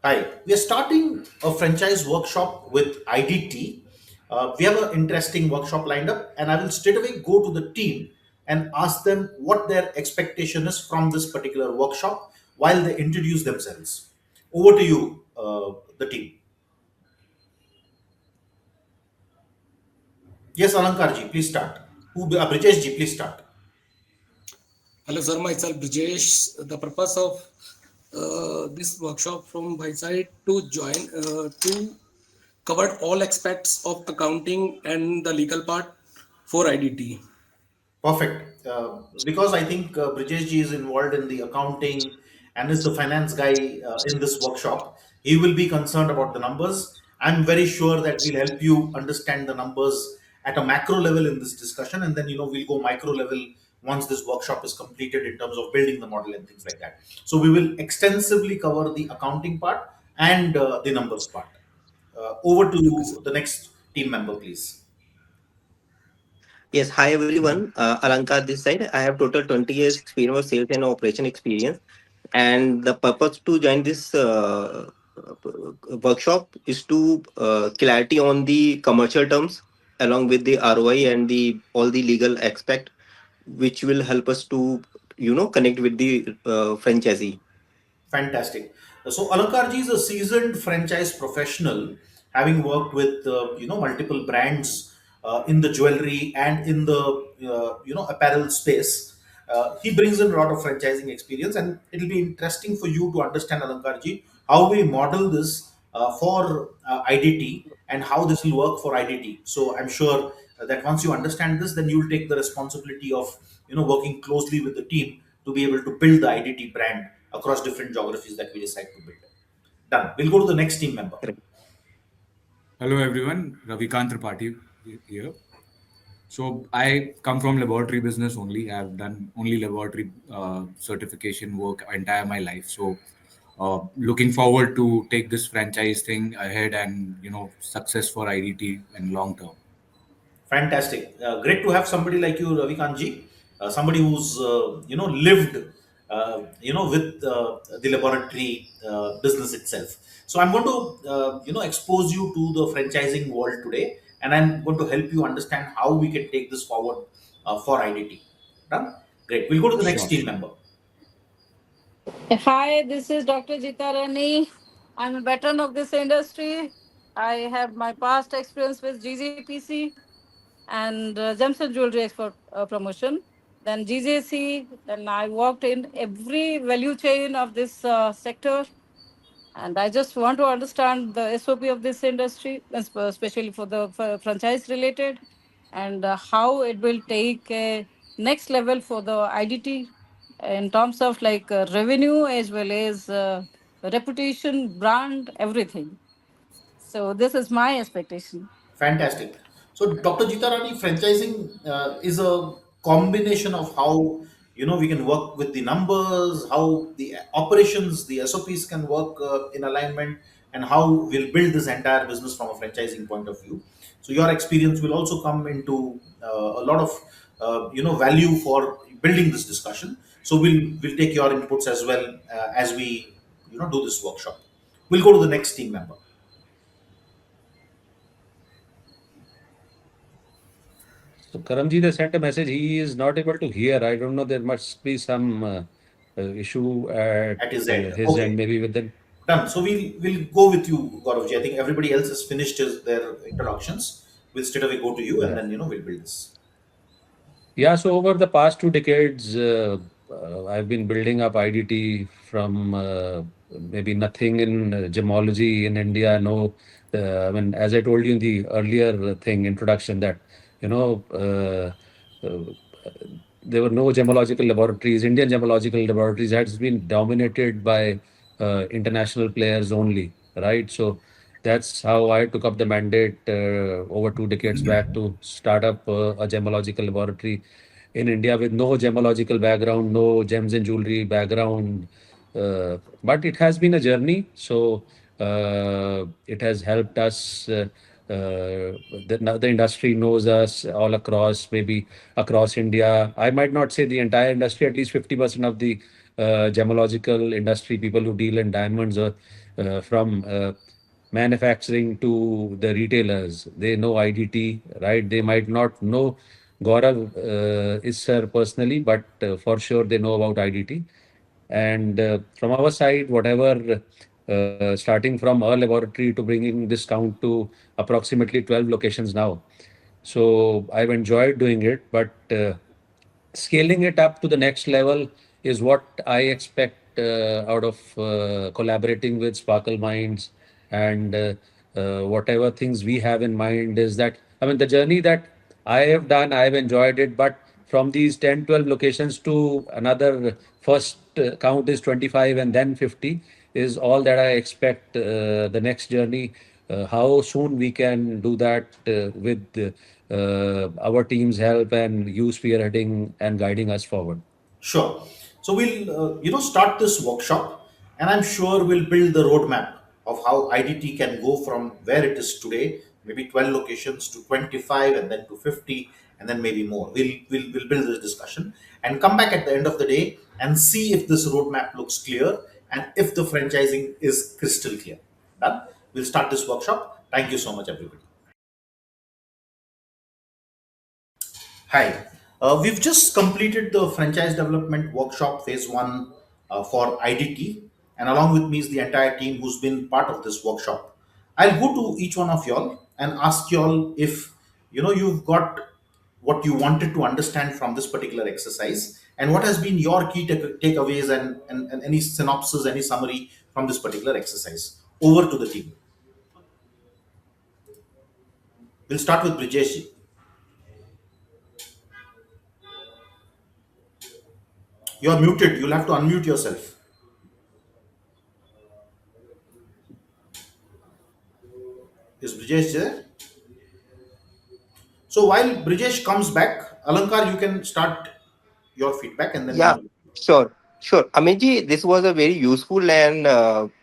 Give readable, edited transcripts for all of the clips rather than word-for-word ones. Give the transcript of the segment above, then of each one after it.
Hi, we are starting a franchise workshop with IDT. We have an interesting workshop lined up, and I will straight away go to the team and ask them what their expectation is from this particular workshop while they introduce themselves. Over to you, the team. Yes, Alankar ji, please start. Brijesh ji, please start. Hello, sir. Myself, Brijesh. The purpose of this workshop from my side to join to cover all aspects of accounting and the legal part for IDT. Perfect. Because I think Brijesh ji is involved in the accounting and is the finance guy in this workshop. He will be concerned about the numbers. I'm very sure that we'll help you understand the numbers at a macro level in this discussion, and then we'll go micro level once this workshop is completed in terms of building the model and things like that. So we will extensively cover the accounting part and the numbers part. Over Okay, sir. to the next team member, please. Yes, hi everyone. Alankar this side. I have total 20 years experience of sales and operation experience. And the purpose to join this workshop is to clarity on the commercial terms along with the ROI and the all the legal aspect, which will help us to connect with the franchisee. Fantastic. So Alankarji is a seasoned franchise professional, having worked with multiple brands in the jewelry and in the apparel space. He brings in a lot of franchising experience, and it'll be interesting for you to understand, Alankarji, how we model this for IDT and how this will work for IDT. So I'm sure that once you understand this, then you'll take the responsibility of working closely with the team to be able to build the IDT brand across different geographies that we decide to build. Done. We'll go to the next team member. Correct. Hello everyone, Ravikant Tripathi here. So I come from laboratory business only. I've done only laboratory certification work entire my life. So looking forward to take this franchise thing ahead and success for IDT in long term. Fantastic. Great to have somebody like you, Ravi Kanji, somebody who's lived with the laboratory business itself. So I'm going to expose you to the franchising world today, and I'm going to help you understand how we can take this forward for IDT. Done. Great. We'll go to the next Sure, team sure. member. Hi, this is Dr. Jitarani. I'm a veteran of this industry. I have my past experience with GZPC and Gems and Jewelry Export Promotion. Then GJC, then I worked in every value chain of this sector. And I just want to understand the SOP of this industry, especially for the franchise related, and how it will take a next level for the IDT in terms of like revenue as well as reputation, brand, everything. So this is my expectation. Fantastic. So, Dr. Jitarani, franchising is a combination of how we can work with the numbers, how the operations, the SOPs can work in alignment, and how we'll build this entire business from a franchising point of view. So, your experience will also come into a lot of value for building this discussion. So, we'll take your inputs as well as we do this workshop. We'll go to the next team member. So Karamji, they sent a message. He is not able to hear. I don't know. There must be some issue at At his end. his end, Okay. maybe with the. Done. So we'll go with you, Gauravji. I think everybody else has finished their introductions. We'll straight away go to you, and Yeah. then we'll build this. Yeah. So over the past 2 decades, I've been building up IDT from maybe nothing in gemology in India. No, I mean, as I told you in the earlier thing introduction, that you know. Uh, there were no gemological laboratories. Indian gemological laboratories has been dominated by international players only, right? So that's how I took up the mandate over 2 decades back to start up a gemological laboratory in India with no gemological background, no gems and jewelry background. But it has been a journey. So it has helped us. Now the industry knows us all across, maybe across India. I might not say the entire industry, at least 50% of the gemological industry, people who deal in diamonds, or from manufacturing to the retailers. They know IDT, right? They might not know Gaurav Issar personally, but for sure they know about IDT. And from our side, whatever, starting from our laboratory to bringing this count to approximately 12 locations now. So I've enjoyed doing it, but scaling it up to the next level is what I expect out of collaborating with Sparkle Minds. And whatever things we have in mind is that, I mean, the journey that I have done, I've enjoyed it. But from these 10, 12 locations to another, first count is 25 and then 50, is all that I expect the next journey. How soon we can do that with our team's help and you spearheading and guiding us forward. Sure. So we'll start this workshop, and I'm sure we'll build the roadmap of how IDT can go from where it is today, maybe 12 locations to 25, and then to 50, and then maybe more. We'll build this discussion and come back at the end of the day and see if this roadmap looks clear and if the franchising is crystal clear. Done. We'll start this workshop. Thank you so much, everybody. Hi. We've just completed the franchise development workshop phase one for IDT, and along with me is the entire team who's been part of this workshop. I'll go to each one of y'all and ask y'all if you've got what you wanted to understand from this particular exercise, and what has been your key takeaways and any synopsis, any summary from this particular exercise. Over to the team. We'll start with Brijesh. You're muted. You'll have to unmute yourself. Is Brijesh there? So while Brijesh comes back, Alankar, you can start your feedback and then Yeah, we'll. sure, sure. Amitji, this was a very useful and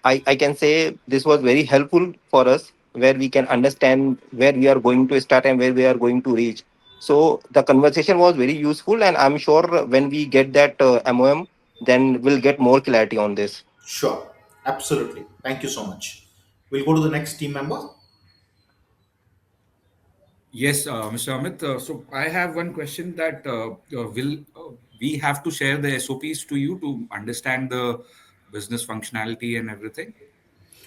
I can say this was very helpful for us where we can understand where we are going to start and where we are going to reach. So the conversation was very useful, and I'm sure when we get that MOM, then we'll get more clarity on this. Sure, absolutely. Thank you so much. We'll go to the next team member. Yes, Mr. Amit. So I have one question that will we have to share the SOPs to you to understand the business functionality and everything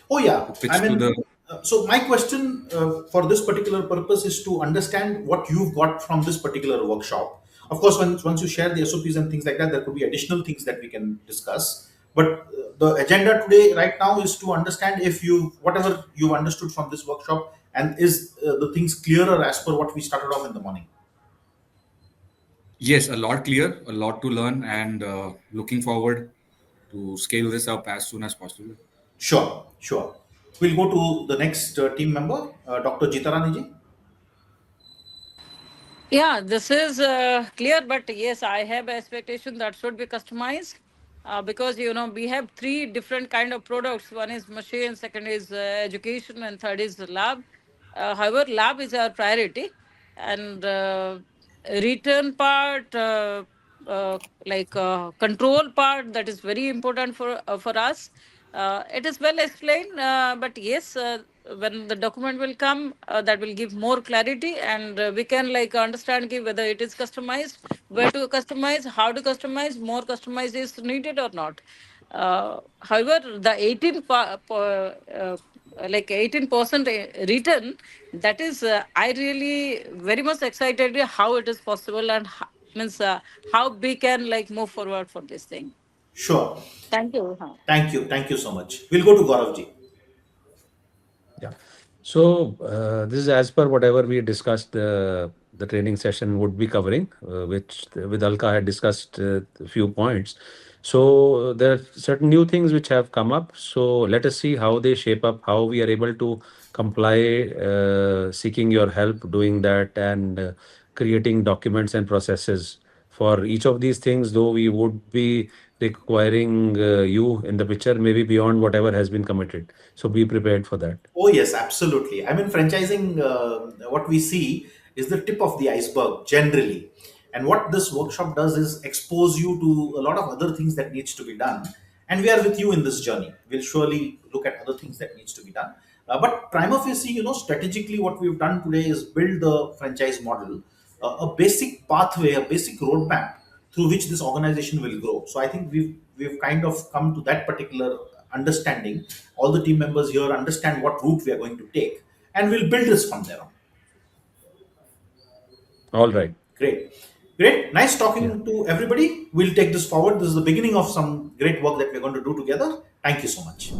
Oh, yeah. to I pitch to the. mean, so my question for this particular purpose is to understand what you've got from this particular workshop. Of course, once you share the SOPs and things like that, there could be additional things that we can discuss. But the agenda today, right now, is to understand if you whatever you've understood from this workshop, and is the things clearer as per what we started off in the morning. Yes, a lot clear, a lot to learn, and looking forward to scale this up as soon as possible. Sure, sure. We'll go to the next team member, Dr. Jitarani ji. Yeah, this is clear, but yes, I have expectation that should be customized because we have three different kind of products. One is machine, second is education, and third is lab. However, lab is our priority, and return part, like control part, that is very important for us. It is well explained, but yes, when the document will come, that will give more clarity, and we can like understand whether it is customized, where to customize, how to customize, more customize is needed or not. However, the 18% return, that is, I really very much excited how it is possible, and means how we can like move forward for this thing. Sure. Thank you. Huh. Thank you so much. We'll go to Gaurav ji. Yeah. So this is as per whatever we discussed. The training session would be covering, which with Alka I had discussed a few points. So there are certain new things which have come up. So let us see how they shape up, how we are able to comply, seeking your help doing that, and creating documents and processes for each of these things. Though we would be requiring you in the picture, maybe beyond whatever has been committed. So be prepared for that. Oh, yes, absolutely. I mean, franchising, what we see is the tip of the iceberg generally. And what this workshop does is expose you to a lot of other things that needs to be done. And we are with you in this journey. We'll surely look at other things that needs to be done. But prima facie, strategically, what we've done today is build the franchise model, a basic pathway, a basic roadmap through which this organization will grow. So I think we've kind of come to that particular understanding. All the team members here understand what route we are going to take, and we'll build this from there on. All right. Great. Great. Nice Yeah. talking to everybody. We'll take this forward. This is the beginning of some great work that we're going to do together. Thank you so much.